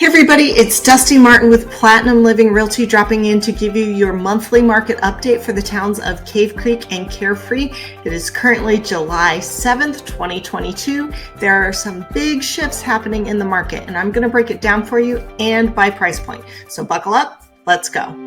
Hey everybody, it's Dusti Martin with Platinum Living Realty dropping in to give you your monthly market update for the towns of Cave Creek and Carefree. It is currently July 7th, 2022. There are some big shifts happening in the market and I'm going to break it down for you and by price point. So buckle up, let's go.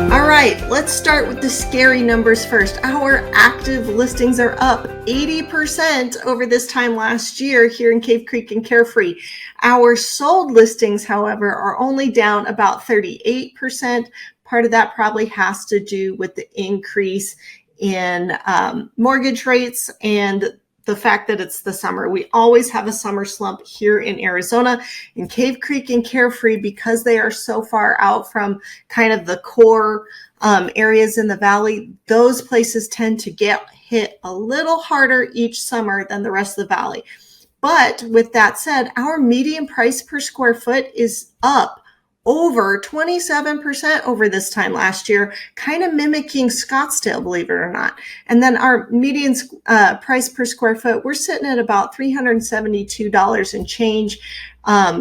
All right, let's start with the scary numbers first. Our active listings are up 80% over this time last year here in Cave Creek and Carefree. Our sold listings, however, are only down about 38%. Part of that probably has to do with the increase in mortgage rates and the fact that it's the summer. We always have a summer slump here in Arizona. In Cave Creek and Carefree, because they are so far out from kind of the core areas in the valley, those places tend to get hit a little harder each summer than the rest of the valley. But with that said, our median price per square foot is up over 27% over this time last year, kind of mimicking Scottsdale, believe it or not. And then our median price per square foot, we're sitting at about $372 and change,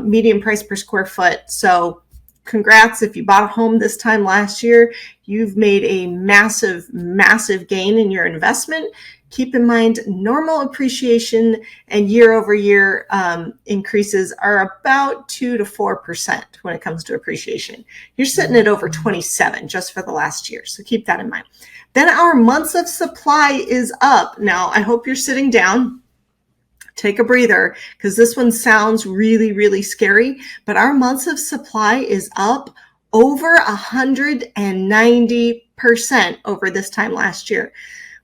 median price per square foot. So congrats if you bought a home this time last year. You've made a massive, massive gain in your investment. Keep in mind, normal appreciation and year over year increases are about 2 to 4% when it comes to appreciation. You're sitting at over 27 just for the last year. So keep that in mind. Then our months of supply is up. Now, I hope you're sitting down. Take a breather because this one sounds really, really scary, but our months of supply is up over 190% over this time last year.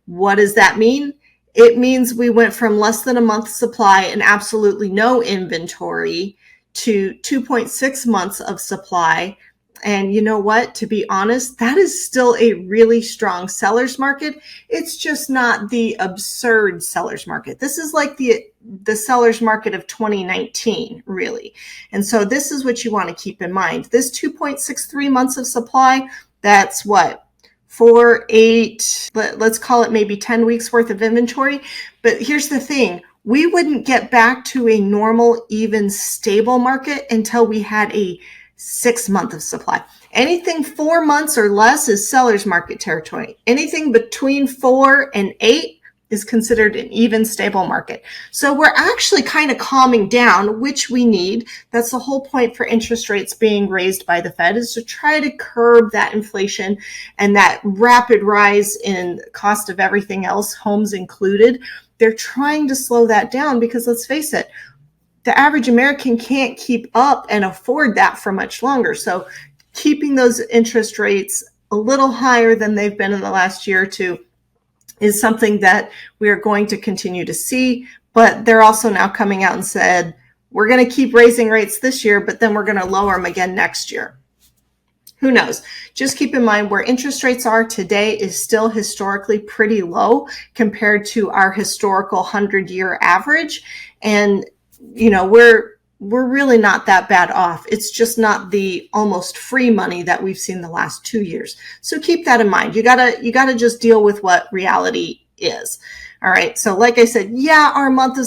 What does that mean? It means we went from less than a month's supply and absolutely no inventory to 2.6 months of supply. And you know what? To be honest, that is still a really strong seller's market. It's just not the absurd seller's market. This is like the seller's market of 2019, really. And so this is what you want to keep in mind. This 2.63 months of supply, that's what? 4, 8, let's call it maybe 10 weeks worth of inventory. But here's the thing. We wouldn't get back to a normal, even stable market until we had a 6 month of supply. Anything 4 months or less is seller's market territory. Anything between 4 and 8 is considered an even stable market. So we're actually kind of calming down, which we need. That's the whole point for interest rates being raised by the Fed, is to try to curb that inflation and that rapid rise in cost of everything else, homes included. They're trying to slow that down because let's face it, the average American can't keep up and afford that for much longer. So keeping those interest rates a little higher than they've been in the last year or two is something that we are going to continue to see. But they're also now coming out and said, we're going to keep raising rates this year, but then we're going to lower them again next year. Who knows? Just keep in mind where interest rates are today is still historically pretty low compared to our historical 100-year average. And you know, we're really not that bad off. It's just not the almost free money that we've seen the last 2 years. So keep that in mind. You gotta just deal with what reality is. All right. So like I said, yeah, our month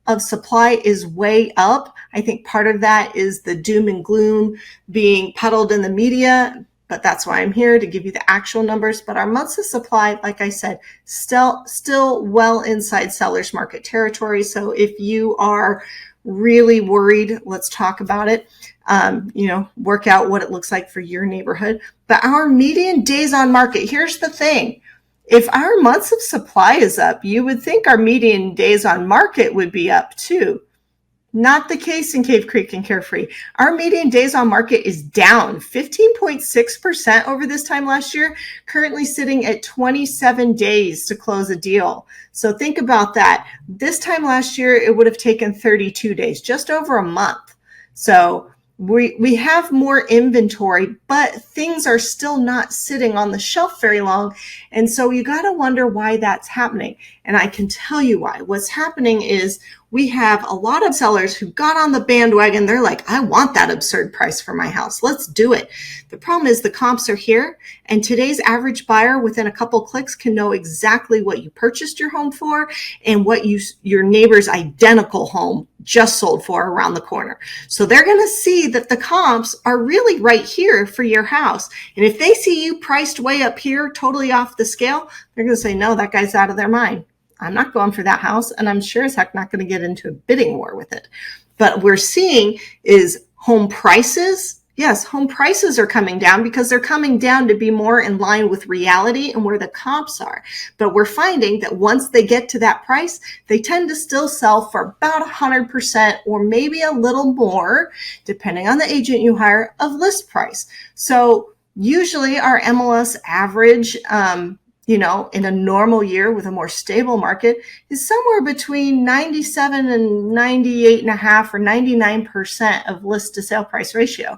of supply is way up. I think part of that is the doom and gloom being peddled in the media, but that's why I'm here to give you the actual numbers. But our months of supply, like I said, still well inside seller's market territory. So if you are really worried, let's talk about it. Work out what it looks like for your neighborhood. But our median days on market, here's the thing. If our months of supply is up, you would think our median days on market would be up too. Not the case in Cave Creek and Carefree. Our median days on market is down 15.6% over this time last year, currently sitting at 27 days to close a deal. So think about that. This time last year, it would have taken 32 days, just over a month. So we have more inventory, but things are still not sitting on the shelf very long. And so you got to wonder why that's happening. And I can tell you why. What's happening is we have a lot of sellers who got on the bandwagon. They're like, I want that absurd price for my house. Let's do it. The problem is the comps are here, and today's average buyer within a couple clicks can know exactly what you purchased your home for and what your neighbor's identical home just sold for around the corner. So they're going to see that the comps are really right here for your house. And if they see you priced way up here, totally off the scale, they're going to say, no, that guy's out of their mind. I'm not going for that house, and I'm sure as heck not going to get into a bidding war with it. But what we're seeing is home prices. Yes, home prices are coming down because they're coming down to be more in line with reality and where the comps are. But we're finding that once they get to that price, they tend to still sell for about 100% or maybe a little more, depending on the agent you hire, of list price. So usually our MLS average, in a normal year with a more stable market is somewhere between 97 and 98.5 or 99% of list to sale price ratio.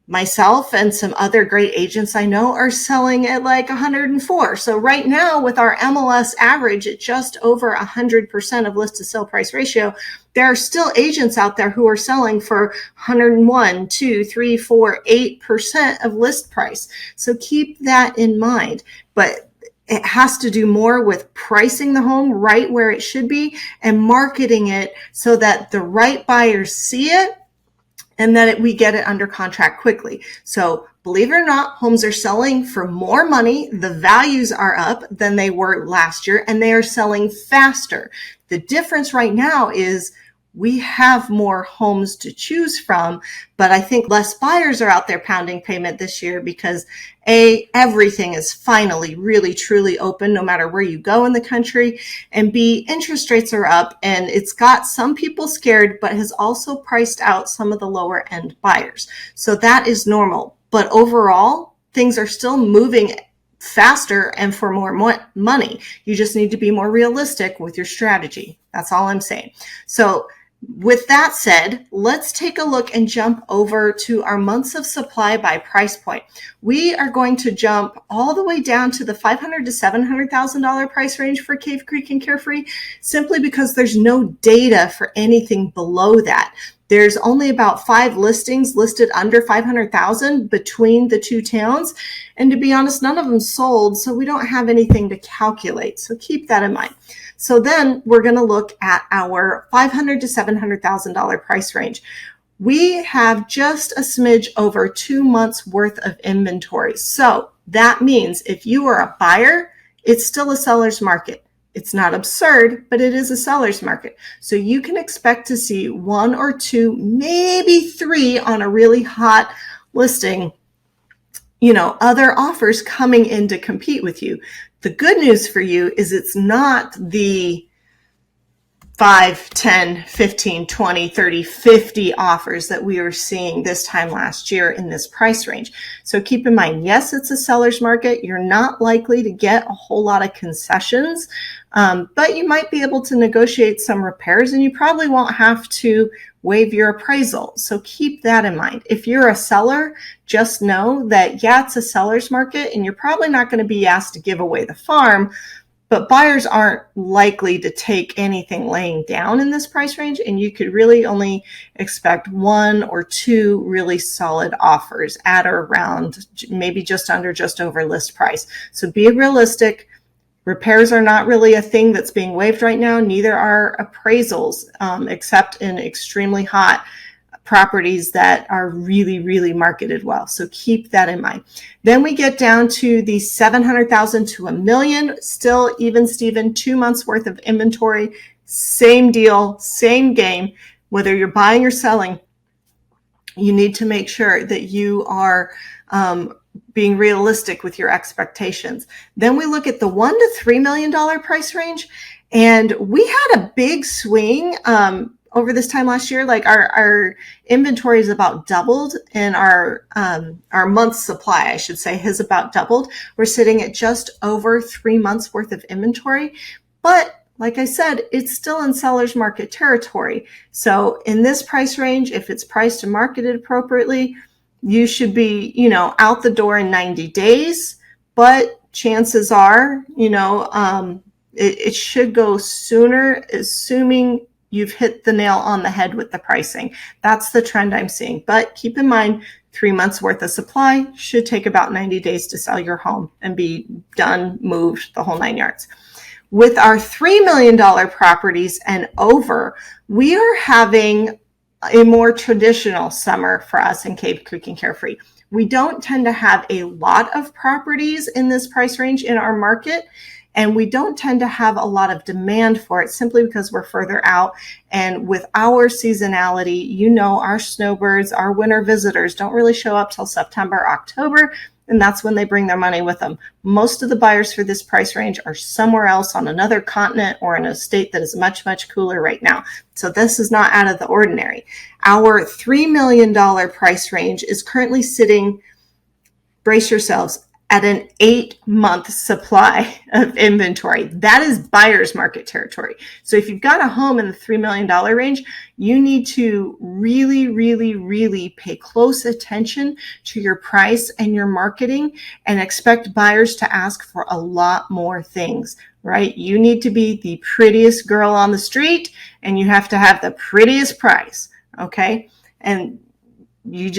Myself and some other great agents I know are selling at like 104. So right now with our MLS average at just over 100% of list to sale price ratio, there are still agents out there who are selling for 101, 2, 3, 4, 8% of list price. So keep that in mind. But it has to do more with pricing the home right where it should be and marketing it so that the right buyers see it and that we get it under contract quickly. So believe it or not, homes are selling for more money. The values are up than they were last year, and they are selling faster. The difference right now is we have more homes to choose from, but I think less buyers are out there pounding payment this year because A, everything is finally really truly open no matter where you go in the country, and B, interest rates are up and it's got some people scared, but has also priced out some of the lower end buyers. So that is normal, but overall things are still moving faster and for more money. You just need to be more realistic with your strategy. That's all I'm saying. So with that said, let's take a look and jump over to our months of supply by price point. We are going to jump all the way down to the $500,000 to $700,000 price range for Cave Creek and Carefree, simply because there's no data for anything below that. There's only about 5 listings listed under 500,000 between the two towns. And to be honest, none of them sold, so we don't have anything to calculate. So keep that in mind. So then we're going to look at our $500,000 to $700,000 price range. We have just a smidge over 2 months worth of inventory. So that means if you are a buyer, it's still a seller's market. It's not absurd, but it is a seller's market. So you can expect to see 1 or 2, maybe 3 on a really hot listing, other offers coming in to compete with you. The good news for you is it's not the 5, 10, 15, 20, 30, 50 offers that we were seeing this time last year in this price range. So keep in mind, yes, it's a seller's market. You're not likely to get a whole lot of concessions, but you might be able to negotiate some repairs, and you probably won't have to waive your appraisal. So keep that in mind. If you're a seller, just know that, yeah, it's a seller's market, and you're probably not going to be asked to give away the farm, but buyers aren't likely to take anything laying down in this price range, and you could really only expect 1 or 2 really solid offers at or around maybe just under, just over list price. So be realistic. Repairs are not really a thing that's being waived right now. Neither are appraisals, except in extremely hot properties that are really, really marketed well. So keep that in mind. Then we get down to the 700,000 to $1 million, still even Steven, 2 months worth of inventory, same deal, same game. Whether you're buying or selling, you need to make sure that you are being realistic with your expectations. Then we look at the $1 to $3 million price range, and we had a big swing over this time last year. Like our inventory is about doubled, and our month's supply, I should say, has about doubled. We're sitting at just over 3 months worth of inventory, but like I said, it's still in seller's market territory. So in this price range, if it's priced and marketed appropriately, you should be, out the door in 90 days. But chances are, It should go sooner, assuming you've hit the nail on the head with the pricing. That's the trend I'm seeing. But keep in mind, 3 months worth of supply should take about 90 days to sell your home and be done, moved, the whole 9 yards. With our $3 million properties and over, we are having a more traditional summer for us in Cave Creek and Carefree. We don't tend to have a lot of properties in this price range in our market, and we don't tend to have a lot of demand for it simply because we're further out. And with our seasonality, our snowbirds, our winter visitors don't really show up till September, October, and that's when they bring their money with them. Most of the buyers for this price range are somewhere else on another continent or in a state that is much, much cooler right now. So this is not out of the ordinary. Our $3 million price range is currently sitting, brace yourselves, at an 8-month supply of inventory. That is buyer's market territory. So if you've got a home in the $3 million range, you need to really, really, really pay close attention to your price and your marketing and expect buyers to ask for a lot more things, right? You need to be the prettiest girl on the street and you have to have the prettiest price, okay? And you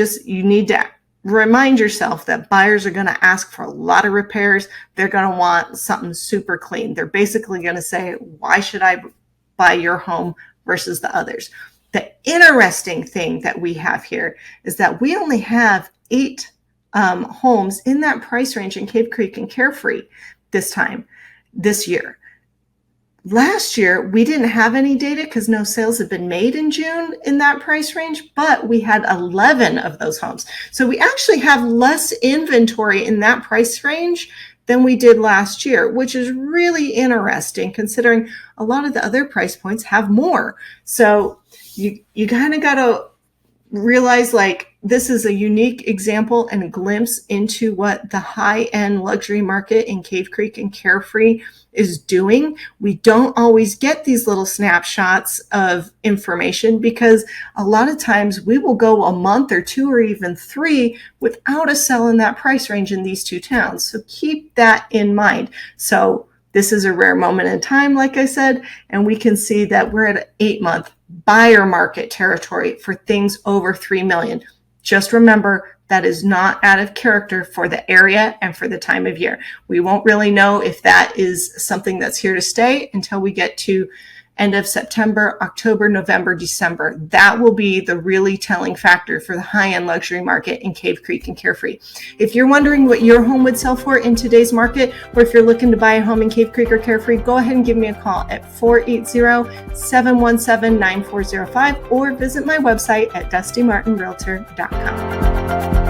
need to remind yourself that buyers are going to ask for a lot of repairs. They're going to want something super clean. They're basically going to say, why should I buy your home versus the others? The interesting thing that we have here is that we only have 8 homes in that price range in Cave Creek and Carefree this year. Last year, we didn't have any data because no sales had been made in June in that price range, but we had 11 of those homes. So we actually have less inventory in that price range than we did last year, which is really interesting considering a lot of the other price points have more. So you kind of got to realize this is a unique example and a glimpse into what the high-end luxury market in Cave Creek and Carefree is doing. We don't always get these little snapshots of information because a lot of times we will go a month or 2 or even 3 without a sell in that price range in these 2 towns. So keep that in mind. So this is a rare moment in time, like I said, and we can see that we're at an 8-month buyer market territory for things over $3 million. Just remember, that is not out of character for the area and for the time of year. We won't really know if that is something that's here to stay until we get to end of September, October, November, December. That will be the really telling factor for the high-end luxury market in Cave Creek and Carefree. If you're wondering what your home would sell for in today's market, or if you're looking to buy a home in Cave Creek or Carefree, go ahead and give me a call at 480-717-9405 or visit my website at dustimartinrealtor.com.